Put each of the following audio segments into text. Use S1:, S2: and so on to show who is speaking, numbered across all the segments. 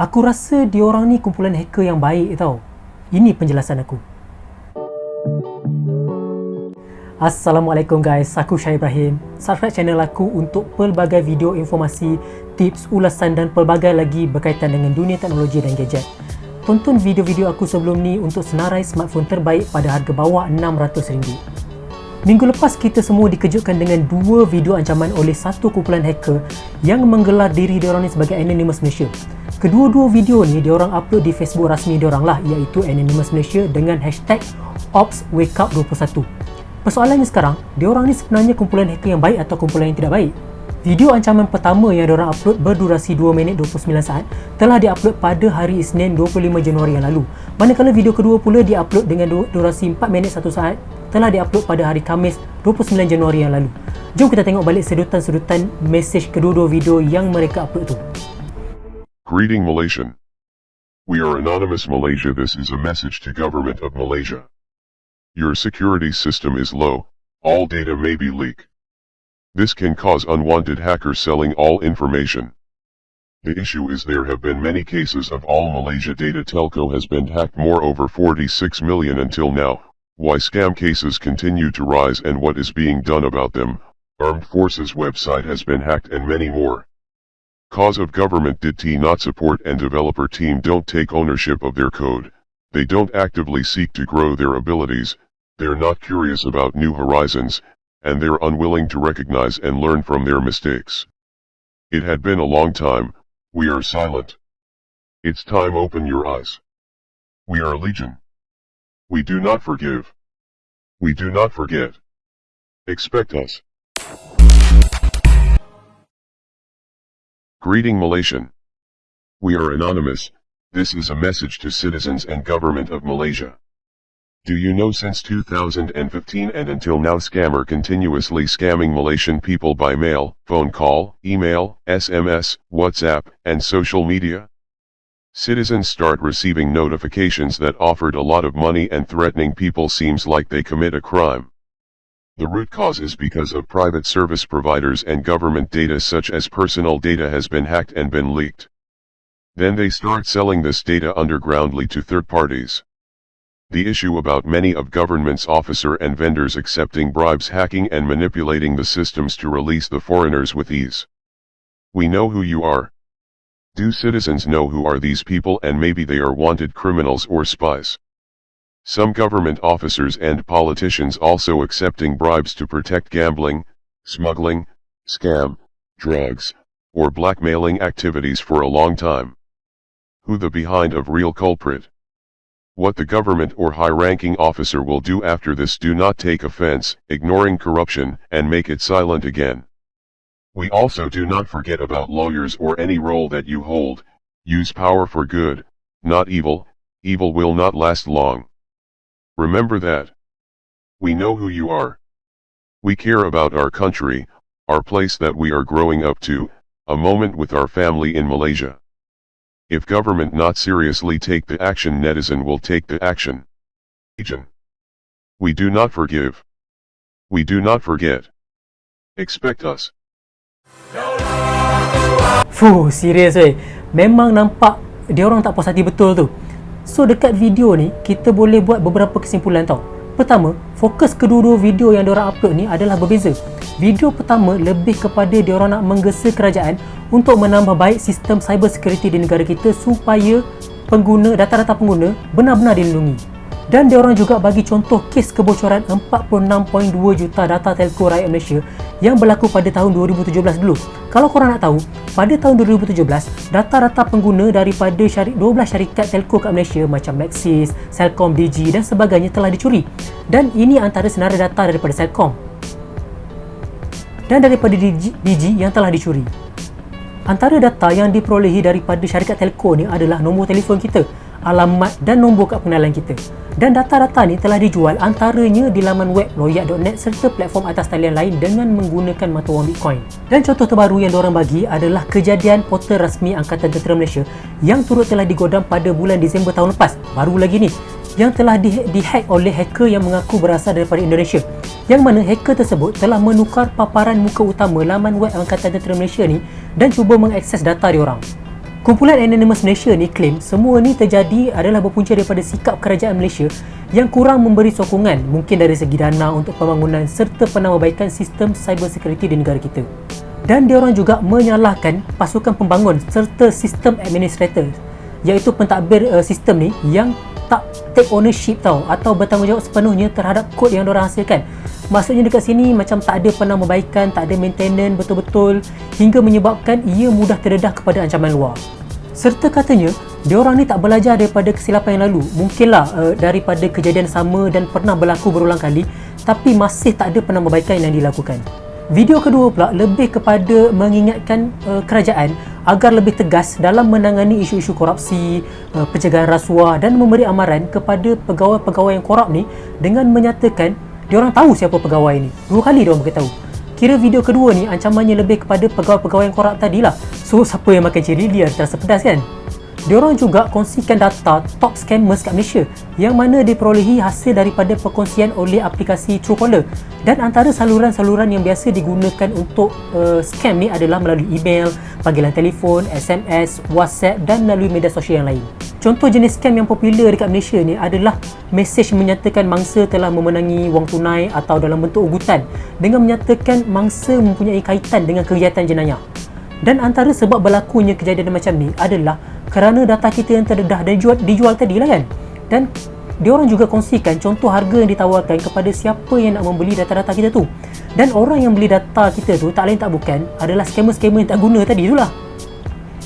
S1: Aku rasa diorang ni kumpulan hacker yang baik tau. Ini penjelasan aku. Assalamualaikum guys, aku Syah Ibrahim. Subscribe channel aku untuk pelbagai video informasi, tips, ulasan dan pelbagai lagi berkaitan dengan dunia teknologi dan gadget. Tonton video-video aku sebelum ni untuk senarai smartphone terbaik pada harga bawah RM600. Minggu lepas kita semua dikejutkan dengan dua video ancaman oleh satu kumpulan hacker yang menggelar diri diorang ni sebagai Anonymous Malaysia. Kedua-dua video ni diorang upload di Facebook rasmi diorang lah, iaitu Anonymous Malaysia dengan hashtag OpsWakeUp21. Persoalannya sekarang, diorang ni sebenarnya kumpulan hacker yang baik atau kumpulan yang tidak baik? Video ancaman pertama yang diorang upload berdurasi 2 minit 29 saat telah diupload pada hari Isnin 25 Januari yang lalu. Manakala video kedua pula diupload dengan durasi 4 minit 1 saat telah diupload pada hari Khamis 29 Januari yang lalu. Jom kita tengok balik sedutan-sedutan mesej kedua-dua video yang mereka upload tu.
S2: Greeting Malaysian. We are Anonymous Malaysia. This is a message to Government of Malaysia. Your security system is low. All data may be leaked. This can cause unwanted hackers selling all information. The issue is there have been many cases of all Malaysia data telco has been hacked, more over 46 million until now. Why scam cases continue to rise and what is being done about them. Armed Forces website has been hacked and many more. Cause of government did not support and developer team don't take ownership of their code. They don't actively seek to grow their abilities. They're not curious about new horizons, and they're unwilling to recognize and learn from their mistakes. It had been a long time. We are silent. It's time open your eyes. We are legion. We do not forgive. We do not forget. Expect us. Greeting Malaysian. We are Anonymous. This is a message to citizens and government of Malaysia. Do you know since 2015 and until now scammer continuously scamming Malaysian people by mail, phone call, email, SMS, WhatsApp, and social media? Citizens start receiving notifications that offered a lot of money and threatening people seems like they commit a crime. The root cause is because of private service providers and government data such as personal data has been hacked and been leaked. Then they start selling this data undergroundly to third parties. The issue about many of government's officer and vendors accepting bribes, hacking and manipulating the systems to release the foreigners with ease. We know who you are. Do citizens know who are these people, and maybe they are wanted criminals or spies? Some government officers and politicians also accepting bribes to protect gambling, smuggling, scam, drugs, or blackmailing activities for a long time. Who the behind of real culprit? What the government or high-ranking officer will do after this, do not take offense, ignoring corruption, and make it silent again. We also do not forget about lawyers or any role that you hold. Use power for good, not evil. Evil will not last long. Remember that. We know who you are. We care about our country, our place that we are growing up to, a moment with our family in Malaysia. If government not seriously take the action, netizen will take the action. We do not forgive. We do not forget. Expect us.
S1: Serius weh. Memang nampak diorang tak puas hati betul tu. So dekat video ni, kita boleh buat beberapa kesimpulan tau. Pertama, fokus kedua-dua video yang diorang upload ni adalah berbeza. Video pertama lebih kepada diorang nak menggesa kerajaan untuk menambah baik sistem cyber security di negara kita supaya pengguna, data-data pengguna benar-benar dilindungi. Dan diorang juga bagi contoh kes kebocoran 46.2 juta data telco rakyat Malaysia yang berlaku pada tahun 2017 dulu. Kalau korang nak tahu, pada tahun 2017, data-data pengguna daripada 12 syarikat telco kat Malaysia macam Maxis, Celcom, Digi dan sebagainya telah dicuri. Dan ini antara senarai data daripada Celcom dan daripada Digi yang telah dicuri. Antara data yang diperolehi daripada syarikat telco ni adalah nombor telefon kita, alamat dan nombor kad pengenalan kita. Dan data-data ni telah dijual antaranya di laman web loyak.net serta platform atas talian lain dengan menggunakan mata wang Bitcoin. Dan contoh terbaru yang diorang bagi adalah kejadian portal rasmi Angkatan Tentera Malaysia yang turut telah digodam pada bulan Disember tahun lepas, baru lagi ni, yang telah dihack oleh hacker yang mengaku berasal daripada Indonesia, yang mana hacker tersebut telah menukar paparan muka utama laman web Angkatan Tentera Malaysia ni dan cuba mengakses data diorang. Kumpulan Anonymous Malaysia ni claim semua ni terjadi adalah berpunca daripada sikap kerajaan Malaysia yang kurang memberi sokongan mungkin dari segi dana untuk pembangunan serta penambahbaikan sistem cyber security di negara kita. Dan diorang juga menyalahkan pasukan pembangun serta sistem administrator, iaitu pentadbir sistem ni yang tak take ownership atau bertanggungjawab sepenuhnya terhadap kod yang diorang hasilkan. Maksudnya dekat sini macam tak ada penambahbaikan, tak ada maintenance betul-betul hingga menyebabkan ia mudah terdedah kepada ancaman luar. Serta katanya, diorang ni tak belajar daripada kesilapan yang lalu. Mungkinlah daripada kejadian sama dan pernah berlaku berulang kali, tapi masih tak ada penambahbaikan yang dilakukan. Video kedua pula lebih kepada mengingatkan kerajaan agar lebih tegas dalam menangani isu-isu korupsi, pencegahan rasuah dan memberi amaran kepada pegawai-pegawai yang korup ni dengan menyatakan diorang tahu siapa pegawai ni. 2 kali diorang beritahu. Kira video kedua ni ancamannya lebih kepada pegawai-pegawai yang korup tadilah. So siapa yang makan cili dia terasa pedas kan? Diorang juga kongsikan data top scammers kat Malaysia yang mana diperolehi hasil daripada perkongsian oleh aplikasi Truecaller, dan antara saluran-saluran yang biasa digunakan untuk scam ni adalah melalui email, panggilan telefon, SMS, WhatsApp dan melalui media sosial yang lain. Contoh jenis scam yang popular dekat Malaysia ni adalah mesej menyatakan mangsa telah memenangi wang tunai atau dalam bentuk ugutan dengan menyatakan mangsa mempunyai kaitan dengan kegiatan jenayah. Dan antara sebab berlakunya kejadian macam ni adalah kerana data kita yang terdedah dan dijual tadi lah kan. Dan diorang juga kongsikan contoh harga yang ditawarkan kepada siapa yang nak membeli data-data kita tu. Dan orang yang beli data kita tu tak lain tak bukan adalah scammer-scammer yang tak guna tadi tu lah.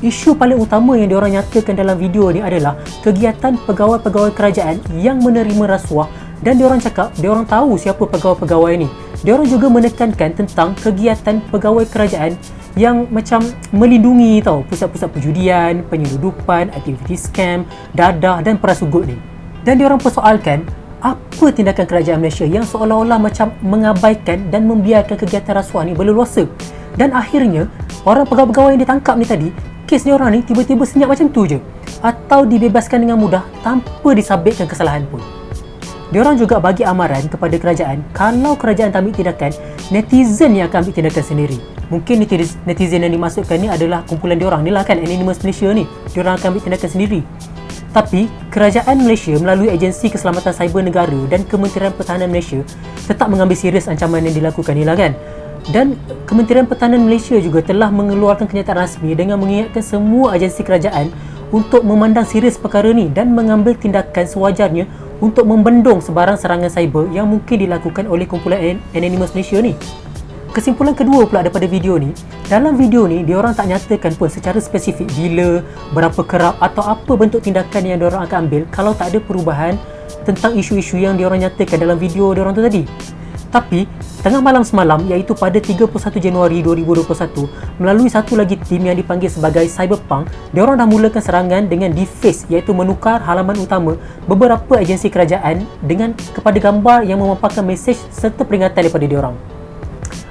S1: Isu paling utama yang diorang nyatakan dalam video ni adalah kegiatan pegawai-pegawai kerajaan yang menerima rasuah, dan diorang cakap diorang tahu siapa pegawai-pegawai ni. Diorang juga menekankan tentang kegiatan pegawai kerajaan yang macam melindungi pusat-pusat perjudian, penyeludupan, aktiviti scam, dadah dan perasugut ni. Dan diorang persoalkan apa tindakan kerajaan Malaysia yang seolah-olah macam mengabaikan dan membiarkan kegiatan rasuah ni berleluasa. Dan akhirnya orang pegawai-pegawai yang ditangkap ni tadi, kes diorang ni tiba-tiba senyap macam tu je, atau dibebaskan dengan mudah tanpa disabitkan kesalahan pun. Diorang juga bagi amaran kepada kerajaan, kalau kerajaan tak ambil tindakan, netizen yang akan ambil tindakan sendiri. Mungkin netizen yang dimasukkan ni adalah kumpulan diorang ni lah kan, Anonymous Malaysia ni. Diorang akan ambil tindakan sendiri. Tapi kerajaan Malaysia melalui Agensi Keselamatan Cyber Negara dan Kementerian Pertahanan Malaysia tetap mengambil serius ancaman yang dilakukan ni lah kan. Dan Kementerian Pertahanan Malaysia juga telah mengeluarkan kenyataan rasmi dengan mengingatkan semua agensi kerajaan untuk memandang serius perkara ni dan mengambil tindakan sewajarnya untuk membendung sebarang serangan cyber yang mungkin dilakukan oleh kumpulan Anonymous Malaysia ni. Kesimpulan kedua pula daripada video ni, dalam video ni diorang tak nyatakan pun secara spesifik bila, berapa kerap atau apa bentuk tindakan yang diorang akan ambil kalau tak ada perubahan tentang isu-isu yang diorang nyatakan dalam video diorang tu tadi. Tapi tengah malam semalam, iaitu pada 31 Januari 2021, melalui satu lagi tim yang dipanggil sebagai Cyberpunk, diorang dah mulakan serangan dengan deface, iaitu menukar halaman utama beberapa agensi kerajaan dengan kepada gambar yang memaparkan mesej serta peringatan daripada diorang.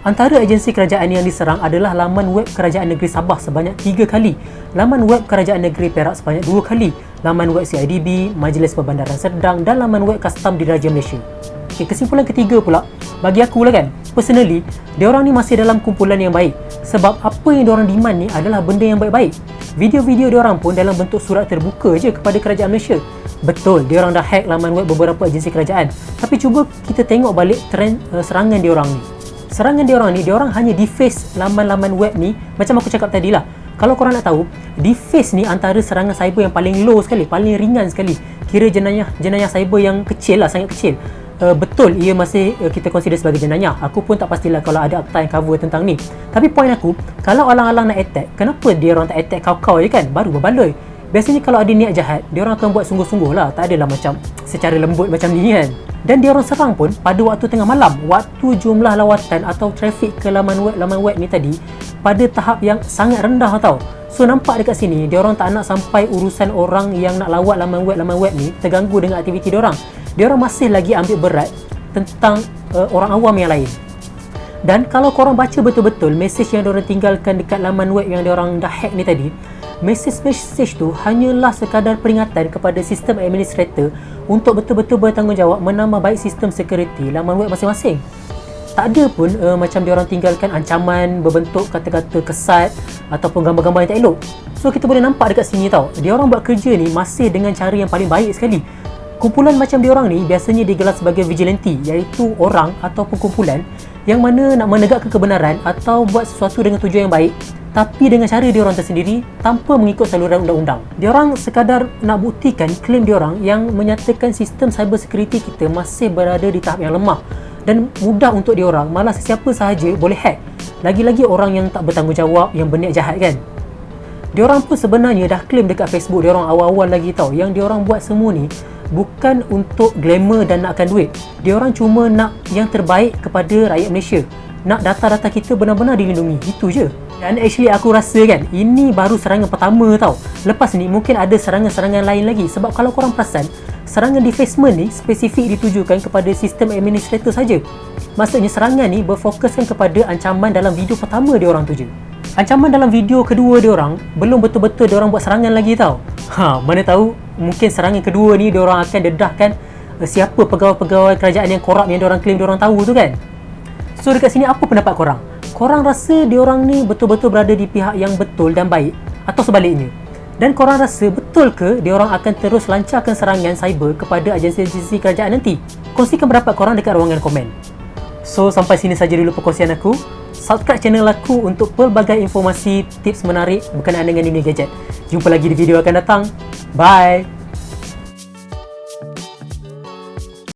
S1: Antara agensi kerajaan yang diserang adalah laman web Kerajaan Negeri Sabah sebanyak 3 kali, laman web Kerajaan Negeri Perak sebanyak 2 kali, laman web CIDB, Majlis Perbandaran Serdang dan laman web Kastam Diraja Malaysia. Okay, kesimpulan ketiga pula, bagi aku lah kan, personally, diorang ni masih dalam kumpulan yang baik. Sebab apa yang diorang demand ni adalah benda yang baik-baik. Video-video diorang pun dalam bentuk surat terbuka je kepada kerajaan Malaysia. Betul, diorang dah hack laman web beberapa agensi kerajaan. Tapi cuba kita tengok balik trend serangan diorang ni. Serangan diorang ni, diorang hanya deface laman-laman web ni. Macam aku cakap tadi lah, kalau korang nak tahu, deface ni antara serangan cyber yang paling low sekali, paling ringan sekali. Kira jenayah cyber yang kecil lah, sangat kecil. Betul, ia masih kita consider sebagai jenayah. Aku pun tak pastilah kalau ada akta yang cover tentang ni. Tapi point aku, kalau alang-alang nak attack, kenapa dia orang tak attack kau-kau je kan, baru berbaloi. Biasanya kalau ada niat jahat, dia orang akan buat sungguh-sungguh lah, tak adalah macam secara lembut macam ni kan. Dan dia orang serang pun pada waktu tengah malam, waktu jumlah lawatan atau trafik ke laman web ni tadi pada tahap yang sangat rendah tau. So nampak dekat sini, dia orang tak nak sampai urusan orang yang nak lawat laman web ni terganggu dengan aktiviti dia orang. Dia orang masih lagi ambil berat tentang orang awam yang lain. Dan kalau korang baca betul-betul mesej yang diorang tinggalkan dekat laman web yang diorang dah hack ni tadi, mesej tu hanyalah sekadar peringatan kepada sistem administrator untuk betul-betul bertanggungjawab menambah baik sistem security laman web masing-masing. Tak ada pun macam diorang tinggalkan ancaman berbentuk kata-kata kesat ataupun gambar-gambar yang tak elok. So kita boleh nampak dekat sini tau, diorang buat kerja ni masih dengan cara yang paling baik sekali. Kumpulan macam diorang ni biasanya digelar sebagai vigilante, iaitu orang ataupun kumpulan yang mana nak menegakkan kebenaran atau buat sesuatu dengan tujuan yang baik, tapi dengan cara diorang tersendiri tanpa mengikut saluran undang-undang. Diorang sekadar nak buktikan klaim diorang yang menyatakan sistem cyber security kita masih berada di tahap yang lemah dan mudah untuk diorang, malah sesiapa sahaja boleh hack. Lagi-lagi orang yang tak bertanggungjawab, yang berniat jahat kan. Diorang pun sebenarnya dah claim dekat Facebook diorang awal-awal lagi tau, yang diorang buat semua ni bukan untuk glamour dan nakkan duit. Diorang cuma nak yang terbaik kepada rakyat Malaysia. Nak data-data kita benar-benar dilindungi, itu je. Dan actually aku rasa kan, ini baru serangan pertama tau. Lepas ni mungkin ada serangan-serangan lain lagi. Sebab kalau korang perasan, serangan defacement ni spesifik ditujukan kepada sistem administrator saja. Maksudnya serangan ni berfokuskan kepada ancaman dalam video pertama diorang tu je. Ancaman dalam video kedua diorang belum betul-betul diorang buat serangan lagi tau. Mana tahu mungkin serangan kedua ni diorang akan dedahkan siapa pegawai-pegawai kerajaan yang korup yang diorang claim diorang tahu tu kan. So dekat sini apa pendapat korang? Korang rasa diorang ni betul-betul berada di pihak yang betul dan baik atau sebaliknya? Dan korang rasa betul ke diorang akan terus lancarkan serangan cyber kepada agensi-agensi kerajaan nanti? Kongsikan pendapat korang dekat ruangan komen. So sampai sini saja dulu perkongsian aku. Subscribe channel aku untuk pelbagai informasi, tips menarik berkenaan dengan dunia gadget. Jumpa lagi di video akan datang. Bye!